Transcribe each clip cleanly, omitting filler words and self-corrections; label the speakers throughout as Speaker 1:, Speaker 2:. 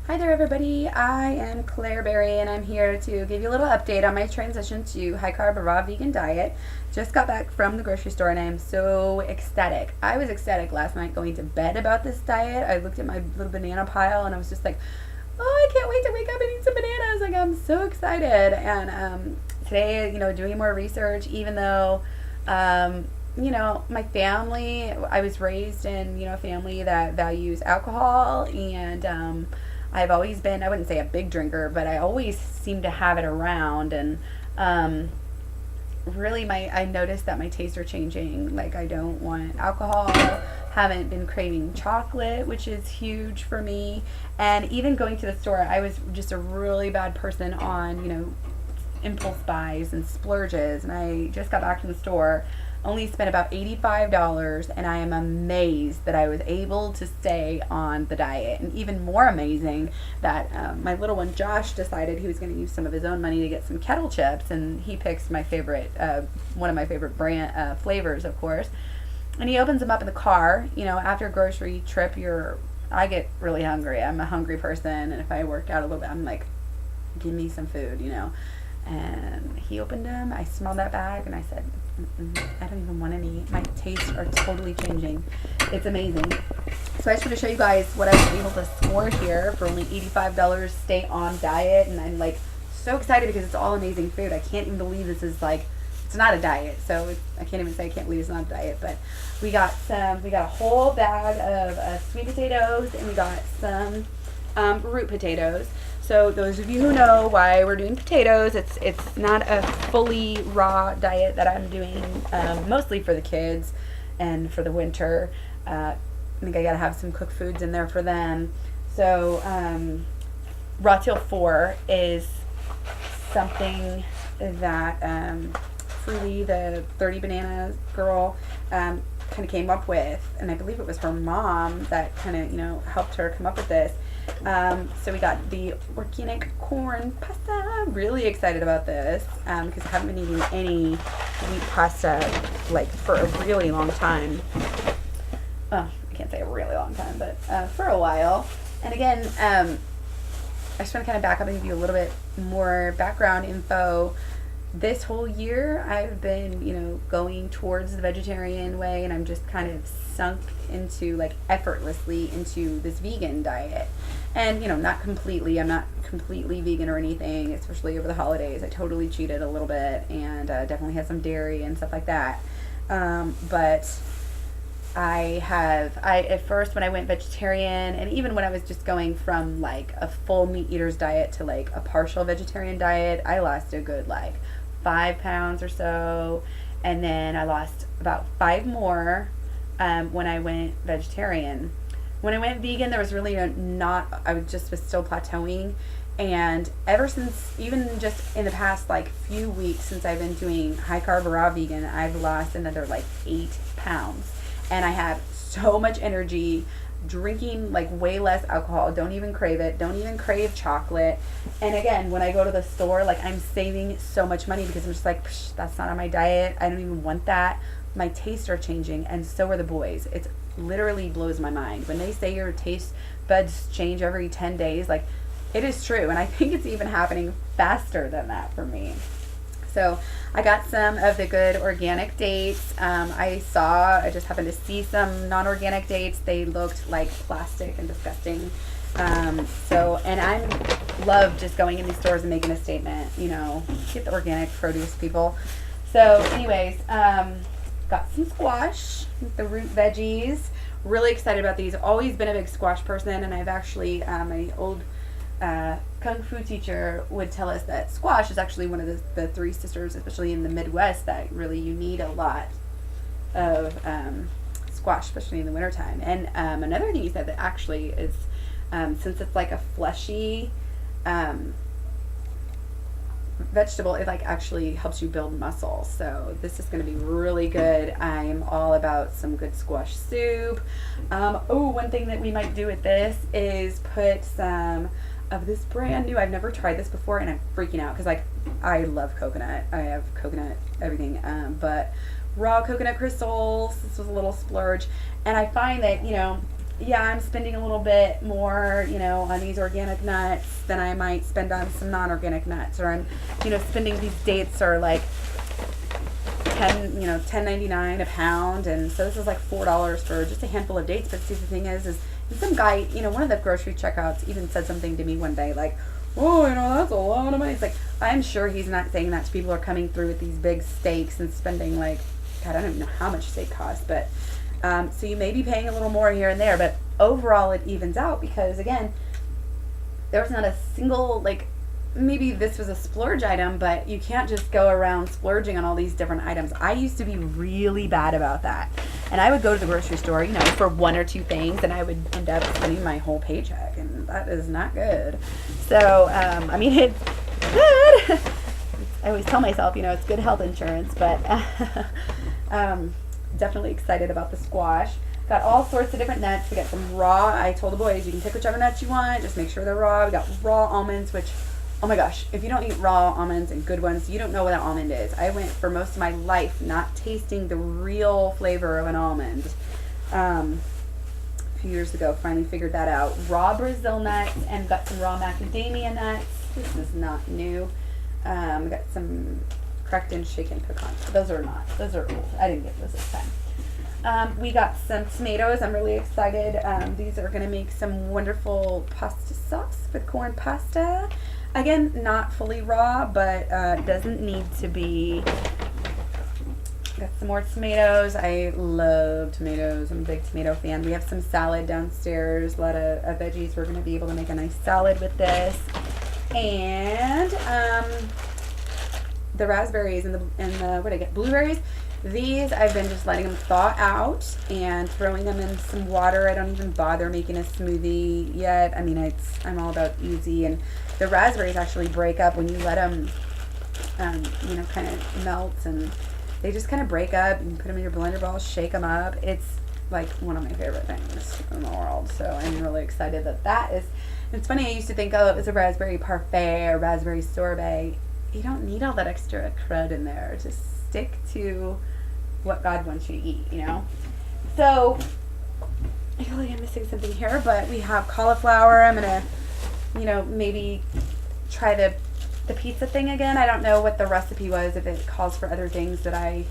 Speaker 1: Hi there, everybody. I am Claire Berry, and I'm here to give you a little update on my transition to high carb raw vegan diet. Just got back from the grocery store, and I am so ecstatic. I was ecstatic last night going to bed about this diet. I looked at my little banana pile, and I was just like, "Oh, I can't wait to wake up and eat some bananas!" Like I'm so excited. And today, doing more research, even though. My family, I was raised in, a family that values alcohol, and I've always been, I wouldn't say a big drinker, but I always seem to have it around. And really, I noticed that my tastes are changing. Like, I don't want alcohol, haven't been craving chocolate, which is huge for me. And even going to the store, I was just a really bad person on, impulse buys and splurges. And I just got back from the store, only spent about $85, and I am amazed that I was able to stay on the diet. And even more amazing that my little one Josh decided he was going to use some of his own money to get some kettle chips, and he picks my favorite, one of my favorite brand flavors, of course. And he opens them up in the car. After a grocery trip, I get really hungry. I'm a hungry person, and if I work out a little bit, I'm like, give me some food, And he opened them. I smelled that bag, and I said, I don't even want any. My tastes are totally changing. It's amazing. So I just want to show you guys what I was able to score here for only $85. Stay on diet, and I'm like so excited because it's all amazing food. I can't even believe this is like, it's not a diet. So I can't even say I can't believe it's not a diet. But we got a whole bag of sweet potatoes, and we got some root potatoes. So those of you who know why we're doing potatoes, it's not a fully raw diet that I'm doing, mostly for the kids and for the winter. I think I gotta have some cooked foods in there for them. So Raw Till 4 is something that Fruity, the 30 banana girl, kind of came up with, and I believe it was her mom that kind of helped her come up with this. So we got the organic corn pasta. Really excited about this because I haven't been eating any wheat pasta like for a really long time. Oh, I can't say a really long time, but for a while. And again, I just want to kind of back up and give you a little bit more background info. This whole year I've been, going towards the vegetarian way, and I'm just kind of sunk into, like, effortlessly into this vegan diet. And, not completely, I'm not completely vegan or anything, especially over the holidays. I totally cheated a little bit and definitely had some dairy and stuff like that. But I at first when I went vegetarian, and even when I was just going from like a full meat eater's diet to like a partial vegetarian diet, I lost a good like 5 pounds or so. And then I lost about 5 more when I went vegetarian. When I went vegan, there was really I was still plateauing. And ever since, even just in the past like few weeks since I've been doing high carb raw vegan, I've lost another like 8 pounds. And I have so much energy, drinking like way less alcohol, don't even crave it, don't even crave chocolate. And again, when I go to the store, like I'm saving so much money because I'm just like, that's not on my diet. I don't even want that. My tastes are changing, and so are the boys. It literally blows my mind. When they say your taste buds change every 10 days, like it is true. And I think it's even happening faster than that for me. So I got some of the good organic dates. I just happened to see some non-organic dates. They looked like plastic and disgusting. And I love just going in these stores and making a statement, get the organic produce, people. So anyways, got some squash, the root veggies. Really excited about these. Always been a big squash person, and I've actually, my old Kung Fu teacher would tell us that squash is actually one of the 3 sisters, especially in the Midwest, that really you need a lot of squash, especially in the wintertime. And another thing he said that actually is, since it's like a fleshy vegetable, it like actually helps you build muscle. So this is going to be really good. I'm all about some good squash soup. One thing that we might do with this is put some of this brand new, I've never tried this before, and I'm freaking out because like I love coconut. I have coconut everything, but raw coconut crystals, this was a little splurge. And I find that yeah, I'm spending a little bit more, on these organic nuts than I might spend on some non-organic nuts, or I'm, spending these dates are like 10.99 a pound, and so this is like $4 for just a handful of dates. But see, the thing is some guy, one of the grocery checkouts even said something to me one day like, oh, that's a lot of money. It's like, I'm sure he's not saying that to people who are coming through with these big steaks and spending like, God, I don't even know how much steak costs, but so you may be paying a little more here and there, but overall it evens out, because again, there's not a single, like, maybe this was a splurge item, but you can't just go around splurging on all these different items. I used to be really bad about that, and I would go to the grocery store, for one or two things, and I would end up spending my whole paycheck, and that is not good. So it's good. I always tell myself, it's good health insurance, but definitely excited about the squash. Got all sorts of different nuts. We got some raw. I told the boys, you can pick whichever nuts you want, just make sure they're raw. We got raw almonds, which, oh my gosh, if you don't eat raw almonds and good ones, you don't know what an almond is. I went for most of my life not tasting the real flavor of an almond. A few years ago, finally figured that out. Raw Brazil nuts, and got some raw macadamia nuts. This is not new. Got some cracked and shaken pecans. Those are old. I didn't get those this time. We got some tomatoes. I'm really excited. These are going to make some wonderful pasta sauce with corn pasta. Again, not fully raw, but doesn't need to be. Got some more tomatoes. I love tomatoes. I'm a big tomato fan. We have some salad downstairs. A lot of veggies. We're going to be able to make a nice salad with this. And the raspberries and the blueberries. These I've been just letting them thaw out and throwing them in some water. I don't even bother making a smoothie yet. I'm all about easy, and the raspberries actually break up when you let them, kind of melt, and they just kind of break up. You can put them in your blender bowl, shake them up. It's like one of my favorite things in the world. So I'm really excited that is. It's funny, I used to think, it was a raspberry parfait or raspberry sorbet. You don't need all that extra crud in there. Just stick to what God wants you to eat, So, I feel like I'm missing something here, but we have cauliflower. I'm going to, maybe try the pizza thing again. I don't know what the recipe was, if it calls for other things that I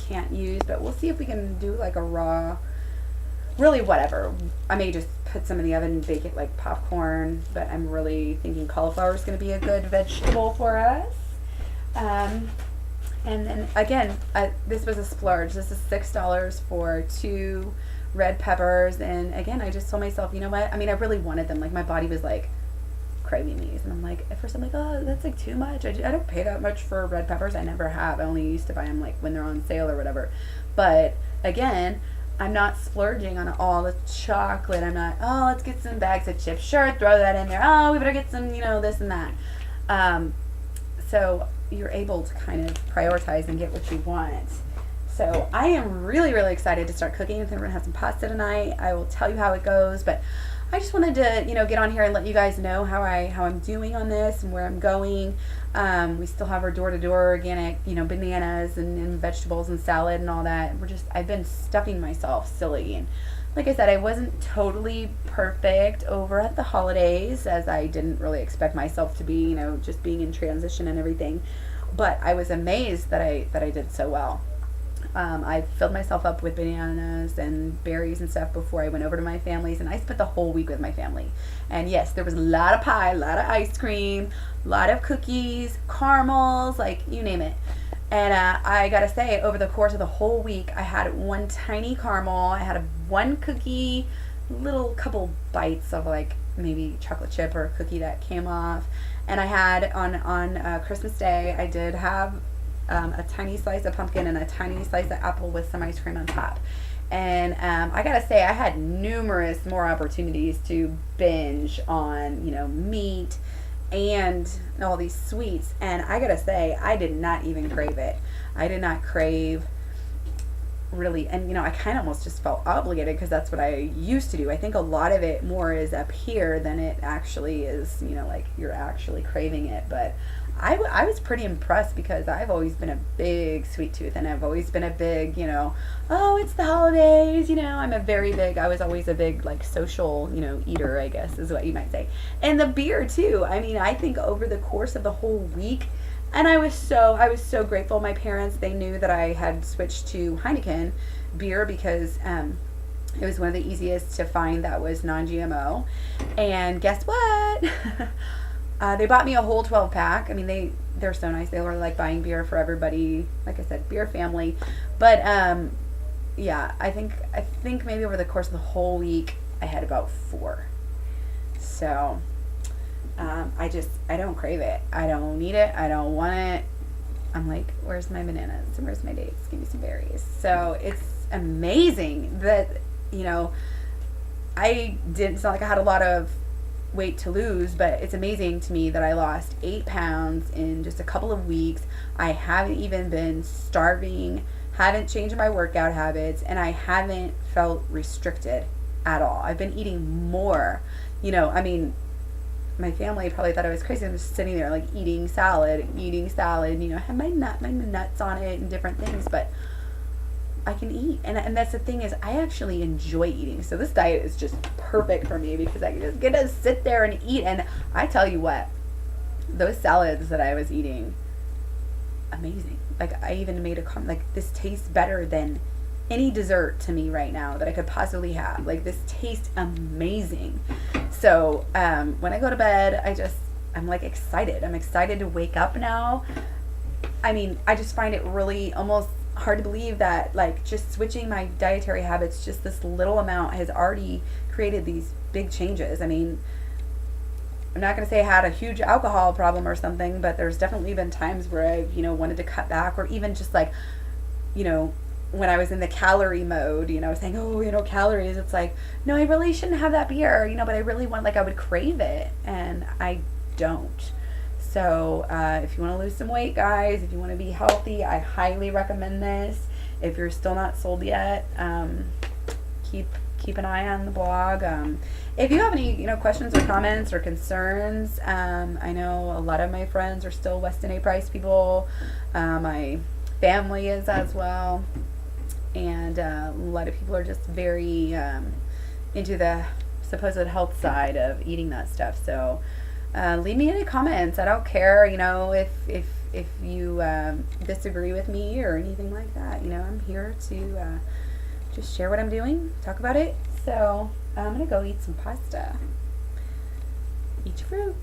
Speaker 1: can't use, but we'll see if we can do like a raw, really whatever. I may just put some in the oven and bake it like popcorn, but I'm really thinking cauliflower is going to be a good vegetable for us. And then again, this was a splurge. This is $6 for 2 red peppers, and again, I just told myself, you know what? I really wanted them. Like, my body was like craving these, and I'm like, at first I'm like, oh, that's like too much. I don't pay that much for red peppers. I never have. I only used to buy them like when they're on sale or whatever. But again, I'm not splurging on all the chocolate. I'm not, let's get some bags of chips. Sure, throw that in there. We better get some, this and that. So you're able to kind of prioritize and get what you want. So I am really, really excited to start cooking. I think we're going to have some pasta tonight. I will tell you how it goes, but I just wanted to, get on here and let you guys know how I'm doing on this and where I'm going. We still have our door-to-door organic, bananas and vegetables and salad and all that. I've been stuffing myself silly. And like I said, I wasn't totally perfect over at the holidays, as I didn't really expect myself to be, just being in transition and everything. But I was amazed that I did so well. I filled myself up with bananas and berries and stuff before I went over to my family's, and I spent the whole week with my family. And yes, there was a lot of pie, a lot of ice cream, a lot of cookies, caramels, like you name it. And I gotta say, over the course of the whole week, I had one tiny caramel, I had one cookie, little couple bites of like maybe chocolate chip or a cookie that came off. And I had on Christmas Day, I did have a tiny slice of pumpkin and a tiny slice of apple with some ice cream on top. And I gotta say, I had numerous more opportunities to binge on, meat and all these sweets. And I gotta say, I did not even crave it. I did not crave really, and I kind of almost just felt obligated because that's what I used to do. I think a lot of it more is up here than it actually is, like you're actually craving it. But I was pretty impressed because I've always been a big sweet tooth, and I've always been a big, oh, it's the holidays, I was always a big, like, social, eater, I guess is what you might say. And the beer too. I mean, I think over the course of the whole week, and I was so grateful. My parents, they knew that I had switched to Heineken beer because, it was one of the easiest to find that was non-GMO. And guess what? They bought me a whole 12 pack. I mean, they're so nice. They were like buying beer for everybody. Like I said, beer family. But yeah, I think maybe over the course of the whole week, I had about 4. So I don't crave it. I don't need it. I don't want it. I'm like, where's my bananas? Where's my dates? Give me some berries. So it's amazing that, it's not like I had a lot of weight to lose, but it's amazing to me that I lost 8 pounds in just a couple of weeks. I haven't even been starving, haven't changed my workout habits, and I haven't felt restricted at all. I've been eating more. I mean, my family probably thought I was crazy. I'm just sitting there like eating salad, have my nuts on it and different things, but I can eat. And that's the thing is, I actually enjoy eating. So this diet is just perfect for me because I can just get to sit there and eat. And I tell you what, those salads that I was eating, amazing. Like, I even made a comment, like, this tastes better than any dessert to me right now that I could possibly have. Like, this tastes amazing. So when I go to bed, I'm like excited. I'm excited to wake up now. I mean, I just find it really almost hard to believe that, like, just switching my dietary habits just this little amount has already created these big changes. I mean, I'm not going to say I had a huge alcohol problem or something, but there's definitely been times where I've, wanted to cut back, or even just like, when I was in the calorie mode, saying, oh, calories, it's like, no, I really shouldn't have that beer, but I really want, like, I would crave it, and I don't. So if you want to lose some weight, guys, if you want to be healthy, I highly recommend this. If you're still not sold yet, keep an eye on the blog. If you have any questions or comments or concerns, I know a lot of my friends are still Weston A. Price people. My family is as well, and a lot of people are just very into the supposed health side of eating that stuff. So leave me any comments. I don't care, if you disagree with me or anything like that. I'm here to just share what I'm doing, talk about it. So I'm gonna go eat some pasta. Eat your fruit.